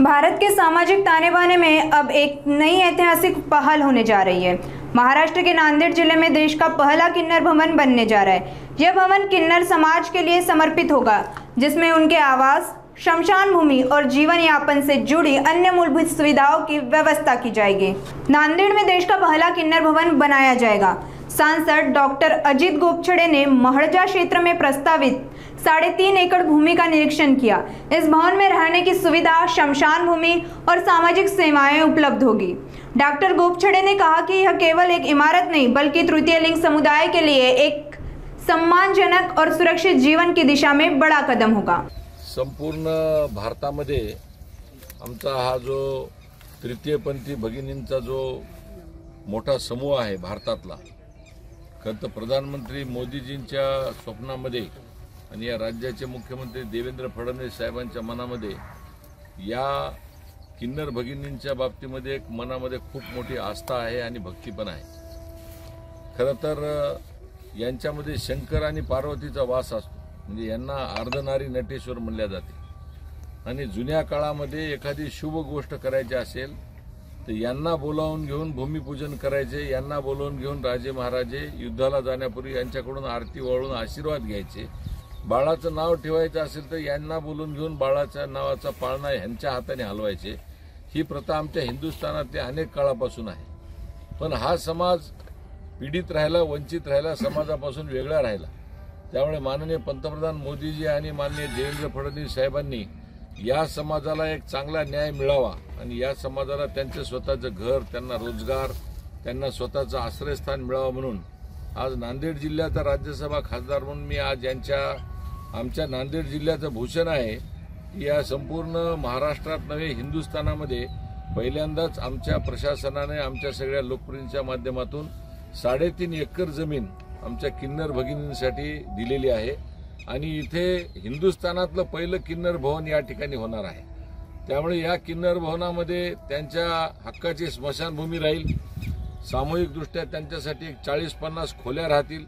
भारत के सामाजिक ताने बाने में अब एक नई ऐतिहासिक पहल होने जा रही है। महाराष्ट्र के नांदेड़ जिले में देश का पहला किन्नर भवन बनने जा रहा है। यह भवन किन्नर समाज के लिए समर्पित होगा, जिसमें उनके आवास, शमशान भूमि और जीवन यापन से जुड़ी अन्य मूलभूत सुविधाओं की व्यवस्था की जाएगी। नांदेड़ में देश का पहला किन्नर भवन बनाया जाएगा। सांसद डॉक्टर अजित गोपछड़े ने महड़जा क्षेत्र में प्रस्तावित 3.5 एकड़ भूमि का निरीक्षण किया। इस भवन में रहने की सुविधा, शमशान भूमि और सामाजिक सेवाएं उपलब्ध होगी। डॉक्टर गोपछड़े ने कहा कि यह केवल एक इमारत नहीं, बल्कि तृतीय लिंग समुदाय के लिए एक सम्मानजनक और सुरक्षित जीवन की दिशा में बड़ा कदम होगा। संपूर्ण भारतामध्ये आमचा हा जो तृतीयपंथी भगिनींचा जो मोठा समूह आहे भारतातला, खरं तर प्रधानमंत्री मोदीजींच्या स्वप्नामध्ये आणि या राज्याचे मुख्यमंत्री देवेंद्र फडणवीस साहेबांच्या मनामध्ये या किन्नर भगिनींच्या बाबतीमध्ये एक मनामध्ये खूप मोठी आस्था आहे आणि भक्ती पण आहे। खरं तर यांच्यामध्ये शंकर आणि पार्वतीचा वास असतो, म्हणजे यांना अर्धनारी नटेश्वर म्हणले जाते। आणि जुन्या काळामध्ये एखादी शुभ गोष्ट करायची असेल तर यांना बोलावून घेऊन भूमिपूजन करायचे, यांना बोलावून घेऊन राजे महाराजे युद्धाला जाण्यापूर्वी यांच्याकडून आरती वाळून आशीर्वाद घ्यायचे। बाळाचं नाव ठेवायचं असेल तर यांना बोलून घेऊन बाळाच्या नावाचा पाळणा यांच्या हाताने हलवायचे। ही प्रथा आमच्या हिंदुस्थानात अनेक काळापासून आहे। पण हा समाज पीडित राहिला, वंचित राहिला, समाजापासून वेगळा राहिला। त्यामुळे माननीय पंतप्रधान मोदीजी आणि माननीय देवेंद्र फडणवीस साहेबांनी या समाजाला एक चांगला न्याय मिळावा आणि या समाजाला त्यांचे स्वतःचं घर, त्यांना रोजगार, त्यांना स्वतःचं आश्रयस्थान मिळावं म्हणून आज नांदेड जिल्ह्याचा राज्यसभा खासदार म्हणून मी आज आमच्या नांदेड जिल्ह्याचं भूषण आहे। या संपूर्ण महाराष्ट्रात नव्हे हिंदुस्थानामध्ये पहिल्यांदाच आमच्या प्रशासनाने आमच्या सगळ्या लोकप्रतिनिधींच्या माध्यमातून 3.5 एकर जमीन आमच्या किन्नर भगिनींसाठी दिलेली आहे आणि इथे हिंदुस्थानातलं पहिलं किन्नर भवन या ठिकाणी होणार आहे। त्यामुळे या किन्नर भवनामध्ये त्यांच्या हक्काची स्मशानभूमी राहील, सामूहिकदृष्ट्या त्यांच्यासाठी एक 40-50 खोल्या राहतील,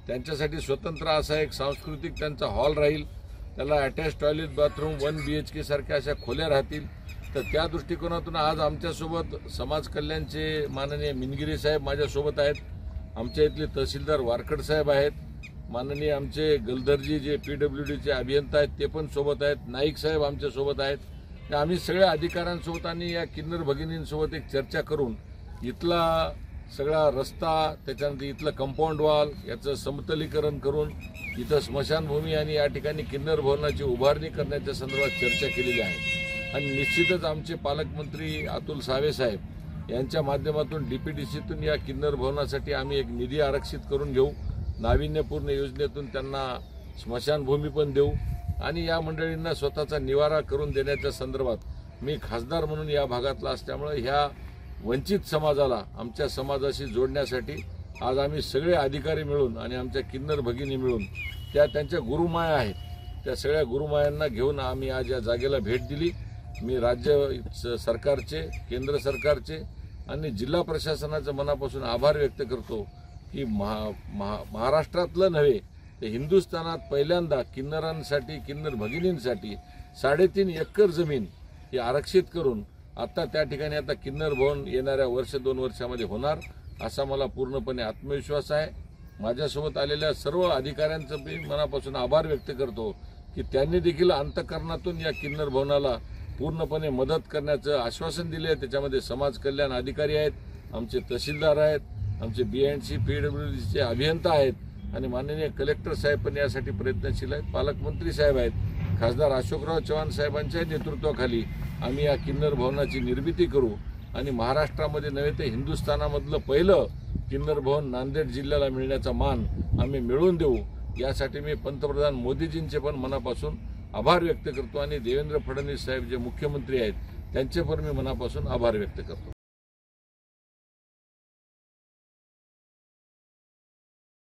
त्यांच्यासाठी स्वतंत्र असा एक सांस्कृतिक त्यांचा हॉल राहील, त्याला अटॅच टॉयलेट, बाथरूम, 1 BHK सारख्या अशा खोल्या राहतील। तर त्या दृष्टिकोनातून आज आमच्यासोबत समाज कल्याणचे माननीय मिनगिरे साहेब माझ्यासोबत आहेत, आमच्या इथले तहसीलदार वारकड साहेब आहेत, माननीय आमचे गलधरजी जे PWDचे अभियंता आहेत ते पण सोबत आहेत, नाईक साहेब आमच्या सोबत आहेत। आम्ही सगळ्या अधिकाऱ्यांसोबत आणि या किन्नर भगिनींसोबत एक चर्चा करून इथला सगळा रस्ता, त्याच्यानंतर इथलं कंपाऊंड वॉल याचं समतलीकरण करून इथं स्मशानभूमी आणि या ठिकाणी किन्नर भवनाची उभारणी करण्याच्या संदर्भात चर्चा केलेली आहे। आणि निश्चितच आमचे पालकमंत्री अतुल सावे साहेब यांच्या माध्यमातून DPDCतून या किन्नर भवनासाठी आम्ही एक निधी आरक्षित करून घेऊ, नाविन्यपूर्ण योजनेतून त्यांना स्मशानभूमी पण देऊ आणि या मंडळींना स्वतःचा निवारा करून देण्याच्या संदर्भात मी खासदार म्हणून या भागातला असल्यामुळे ह्या वंचित समाजाला आमच्या समाजाशी जोडण्यासाठी आज आम्ही सगळे अधिकारी मिळून आणि आमच्या किन्नर भगिनी मिळून त्यांच्या गुरुमाया आहेत, त्या सगळ्या गुरुमायांना घेऊन आम्ही आज या जागेला भेट दिली। मी राज्य सरकारचे, केंद्र सरकारचे आणि जिल्हा प्रशासनाचे मनापासून आभार व्यक्त करतो की महाराष्ट्रातलं नव्हे तर हिंदुस्थानात पहिल्यांदा किन्नरांसाठी, किन्नर भगिनींसाठी 3.5 एकर जमीन ही आरक्षित करून आता त्या ठिकाणी आता किन्नर भवन येणाऱ्या 1-2 वर्षामध्ये होणार असा मला पूर्णपणे आत्मविश्वास आहे। माझ्यासोबत आलेल्या सर्व अधिकाऱ्यांचं मी मनापासून आभार व्यक्त करतो की त्यांनी देखील अंतःकरणातून या किन्नर भवनाला पूर्णपणे मदत करण्याचं आश्वासन दिले। त्याच्यामध्ये समाज कल्याण अधिकारी आहेत, आमचे तहसीलदार आहेत, आमचे BNC PWDचे अभियंता आहेत आणि माननीय कलेक्टर साहेब पण यासाठी प्रयत्नशील आहेत, पालकमंत्री साहेब आहेत, खासदार अशोकराव चव्हाण साहेबांच्या नेतृत्वाखाली आम्ही या किन्नर भवनाची निर्मिती करू आणि महाराष्ट्रामध्ये नव्हे तर हिंदुस्थानामधलं पहिलं किन्नर भवन नांदेड जिल्ह्याला मिळण्याचा मान आम्ही मिळवून देऊ। यासाठी मी पंतप्रधान मोदीजींचे पण मनापासून आभार व्यक्त करतो आणि देवेंद्र फडणवीस साहेब जे मुख्यमंत्री आहेत त्यांचे पण मी मनापासून आभार व्यक्त करतो।